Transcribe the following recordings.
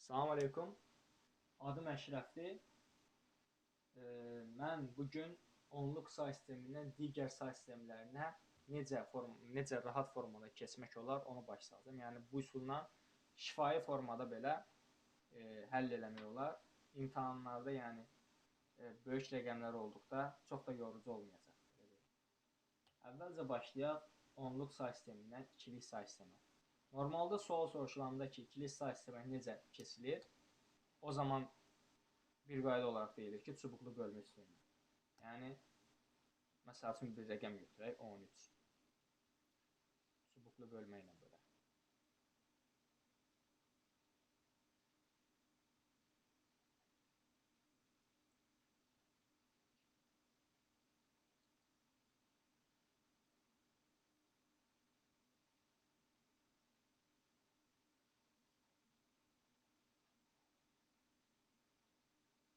Salam aleykum. Adım Əşrəfdir. Mən bugün onluq say sistemindən digər say sistemlərinə necə rahat formada keçmək olar, onu başlayacağam. Yəni bu üsulla şifahi formada belə həll eləmək olar. İmtahanlarda, yəni böyük rəqəmlər olduqda çox da yorucu olmayacaq. Əvvəlcə başlayaq onluq say sistemindən ikilik say sistemi. Normalda sual soruşulanda ki, ikilik say sistemi necə keçilir? O zaman bir qayda olaraq deyilir ki, çubuqlu bölmə üsulundan. Yəni, məsəl üçün bir rəqəm götürək, 13. Çubuqlu bölmə ilə bölək.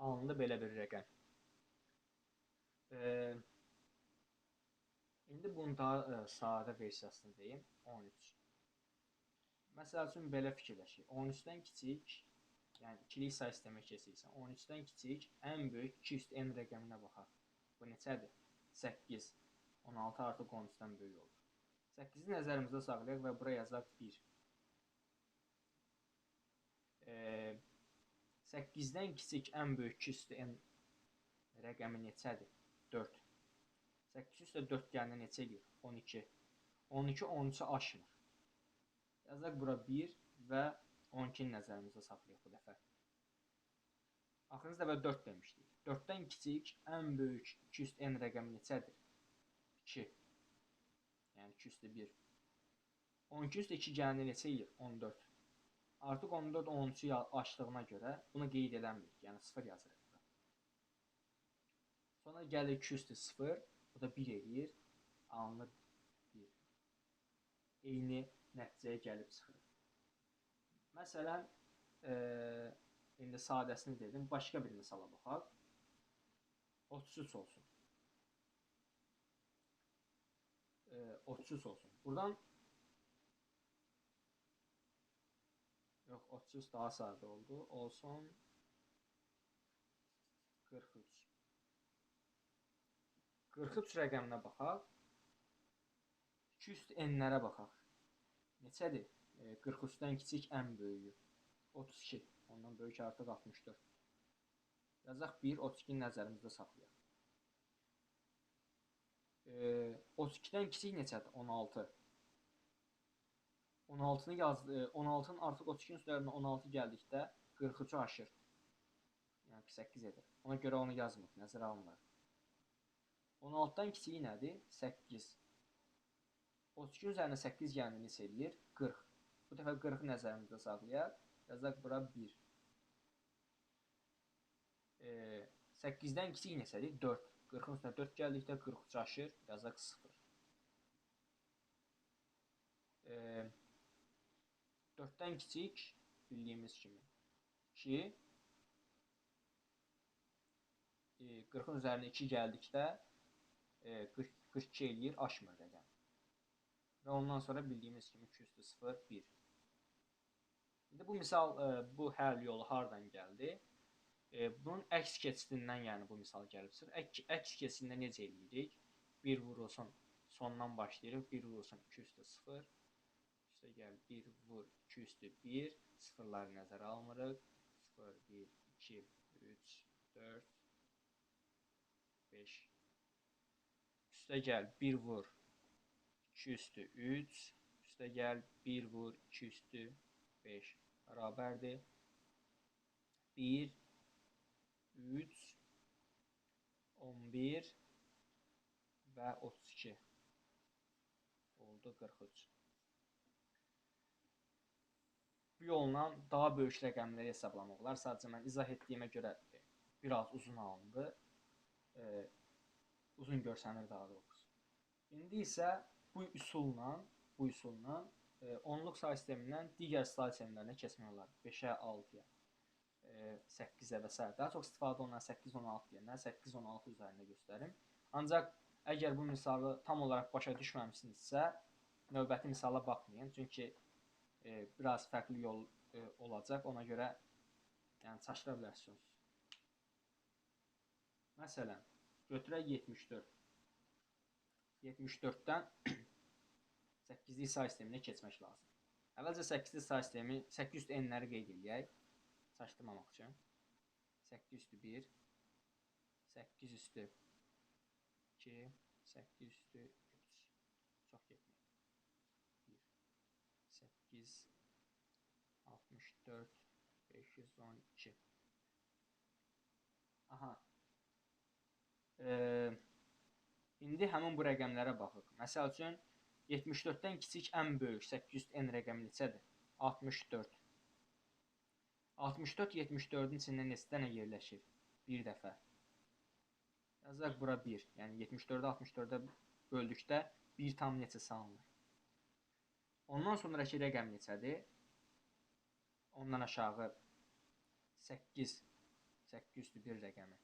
Alındı belə bir rəqəm. İndi bunun daha sadə versiyasını deyim, 13. Məsəl üçün belə fikirləşək. 13-dən kiçik, yəni ikilik say sistemə keçirsən, 13-dən kiçik ən böyük 2 üstü n rəqəminə baxaq. Bu neçədir? 8. 16 artıq 13-dən böyük olur. 8-i nəzərimizdə saxlayaq və bura yazaq 1. 8-dən kiçik ən böyük 2 üstü n rəqəmi neçədir? 4. 8 üstə 4 gəlində neçə edir? 12. 12 13-ü aşmır. Yazaq bura 1 və 12-ni nəzərimizdə saxlayaq bu dəfə. Axırıncı dəfə 4 demişdik. 4-dən kiçik ən böyük 2 üstü n rəqəmi neçədir? 2. Yəni 2 üstü 1. 12 üstü 2 gəlində neçə edir? 14. Artıq 14 13-ü aşdığına görə bunu qeyd eləmirik. Yəni 0 yazırıq. Sonra gəlir 2 üstü 0. Bu da 1 eləyir. Alınır 1. Eyni nəticəyə gəlib çıxır. Məsələn, indi sadəsini dedim. Başqa bir misala baxaq. 33 olsun. 33 olsun. Buradan yox, 33 daha sadə oldu. Olsun 43. 43 rəqəminə baxaq. 2 üstü n-lərə baxaq. Neçədir? 43-dən kiçik ən böyüyü. 32. Ondan böyük artıq 64. Yazaq 1, 32-ni nəzərimizdə saxlayaq. 32-dən kiçik neçədir? 16. 16-nı yazdı. 16-nın artıq 32-nin üstlərinə 16 gəldikdə 43-ü aşır. Yəni 8 edir. Ona görə onu yazmır, nəzərə alınır. 16-dan kiçiyi nədir? 8. 32-nin üzərinə 8 gəlində neçə edir? 40. Bu dəfə 40-ı nəzərimizdə saxlayaq. Yazaq bura 1. 8-dən kiçik neçədir? 4. 40-ın üstünə 4 gəldikdə 43 aşır. Yazaq 0. 4-dən kiçik bildiyimiz kimi 2. 40-ın üzərinə 2 gəldikdə 42 eləyir, aşmır rəqəm. Və ondan sonra bildiyimiz kimi 2 üstü 0, 1. İndi bu misal, bu həll yolu hardan gəldi? Bunun əks keçidindən yəni bu misal gəlibdir. Əks keçidində necə eləyirik? 1 vurulsun, sondan başlayırıq. 1 vurulsun 2 üstü 0. İşte gəl 1 vur 2 üstü 1. Sıfırları nəzərə almırıq. 0, 1, 2, 3, 4, 5. Üstə gəl 1 vur 2 üstü 3. Üstə gəl 1 vur 2 üstü 5. Bərabərdir. 1, 3, 11 və 32. Oldu 43. Bu yolla daha böyük rəqəmləri hesablamaq olar. Sadəcə mən izah etdiyimə görə biraz uzun alındı. Uzun görsənir daha doğrusu. İndi isə bu üsulla onluq say sistemindən digər say sistemlərinə keçmək olar. 5-ə, 6-ya, 8-ə və s. Daha çox istifadə olunan 8, 16 deyəndə 8, 16 üzərində göstərim. Ancaq əgər bu misalı tam olaraq başa düşməmişsinizsə, növbəti misala baxmayın. Çünki biraz fərqli yol olacaq. Ona görə Yəni çaşdıra bilərsiniz. Məsələn, götürək 74. 74-dən 8-lik say sisteminə keçmək lazımdır. Əvvəlcə 8-lik say sistemi 8 üstü n-ləri qeyd edək. Çaşdırmamaq üçün. 8 üstü 1, 8 üstü 2, 8 üstü 3. Çox getmək. 1, 8, 64, 512. Aha. İndi həmin bu rəqəmlərə baxıq. Məsəl üçün, 74-dən kiçik ən böyük 800 n rəqəmi neçədir? 64. 64 74-ün içində neçə dənə yerləşir? Bir dəfə. Yazaq bura 1. Yəni 74-ü 64-ə böldükdə 1 tam neçə salınır? Ondan sonraki rəqəm neçədir? Ondan aşağı 8. 801 rəqəmi.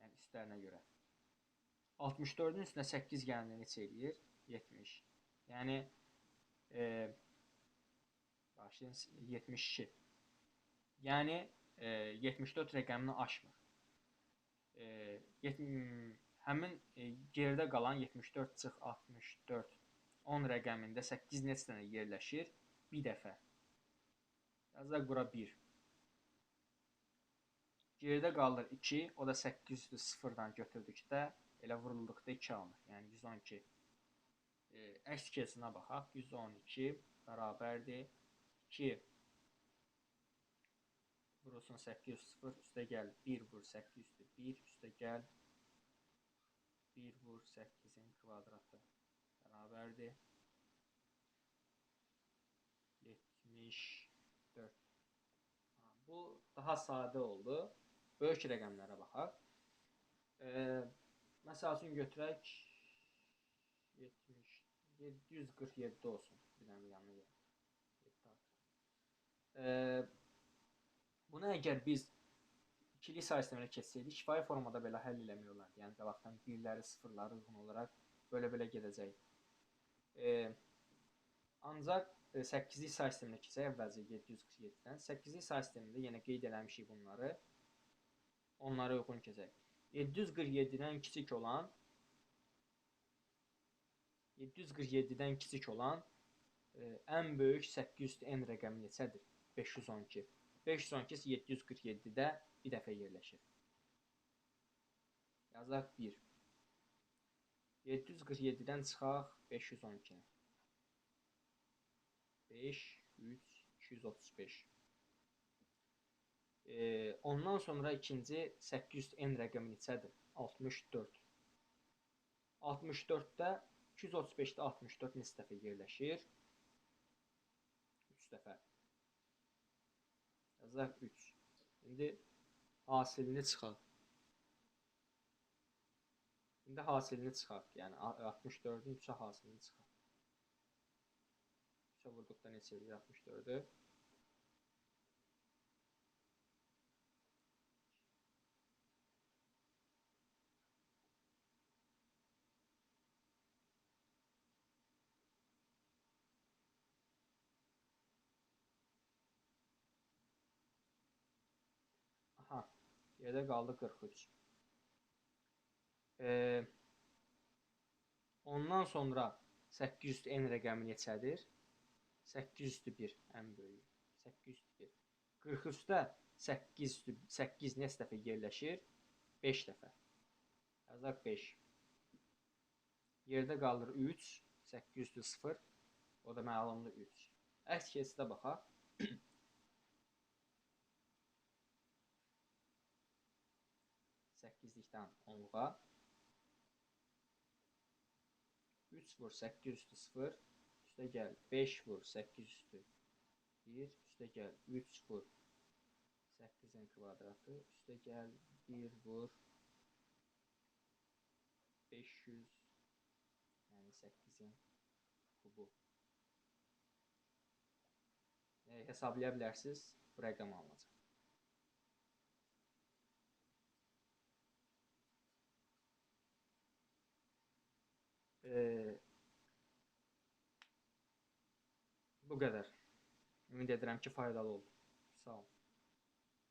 Yəni üstlərinə görə. 64-ün üstünə 8 gəlinə neçə eləyir? 70. Yəni 72. Yəni 74 rəqəmini aşmır. Həmin geridə qalan 74 çıx 64 10 rəqəmində 8 neçə dənə yerləşir? Bir dəfə. Yazaq bura 1. Geridə qalır 2, o da 800-ü 0-dan götürdükdə, elə vurulduqda 2 alınır. Yəni 112. Əks kesinə baxaq. 112 bərabərdir. 2 vurulsun 800 0, üstə gəl 1 vur 800-dür. 1 üstə gəl 1 vur 8-in kvadratı bərabərdir. 74. Bu daha sadə oldu. Böyük rəqəmlərə baxaq. Məsəl üçün götürək 747 olsun. Bir dənə yanına gəlir. Bunu əgər biz ikili say sisteminə keçsəydik, şifahi formada belə həll eləmək olardı. Yəni qabaqdan birləri, sıfırları uyğun olaraq belə gedəcək. Ancaq 8-lik say sisteminə keçək əvvəlcə 747-dən. 8-lik say sistemində yenə qeyd eləmişik bunları. Onlara uyğun keçək. 747-dən kiçik olan 747-dən kiçik olan ən böyük 800 n rəqəmi neçədir? 512. 512 747-də bir dəfə yerləşir. Yazaq 1. 747-dən çıxaq 512-nə. 5, 3, 235. Ondan sonra ikinci 800 n rəqəmi neçədir? 64. 64-də 235-də 64 neçə dəfə yerləşir? 3 dəfə. Yazaq 3. İndi hasilini çıxaq. Yəni 64-ün 3-ə hasilini çıxaq. 3-ə vurduqda neçə edir 64-ü? Aha, yerdə qaldı 43. Ondan sonra 800 n rəqəmi neçədir? 801 ən böyüyü. 801. 43-də 8 neçə dəfə yerləşir? 5 dəfə. Yazaq 5. Yerdə qalır 3. 800-dür 0. O da məlumdur 3. Əks keçiddə baxaq. 8-likdən 10-luğa. 3 vur 800-dür 0. Üstə gəl 5 vur 800-dür 1. Üstə gəl 3 vur 8-in kvadratı. Üstə gəl 1 vur 500, yəni 8-in kubu. Hesablaya bilərsiniz, bu rəqəm alınacaq. Bu qədər. Ümid edirəm ki, faydalı oldu. Sağ olun.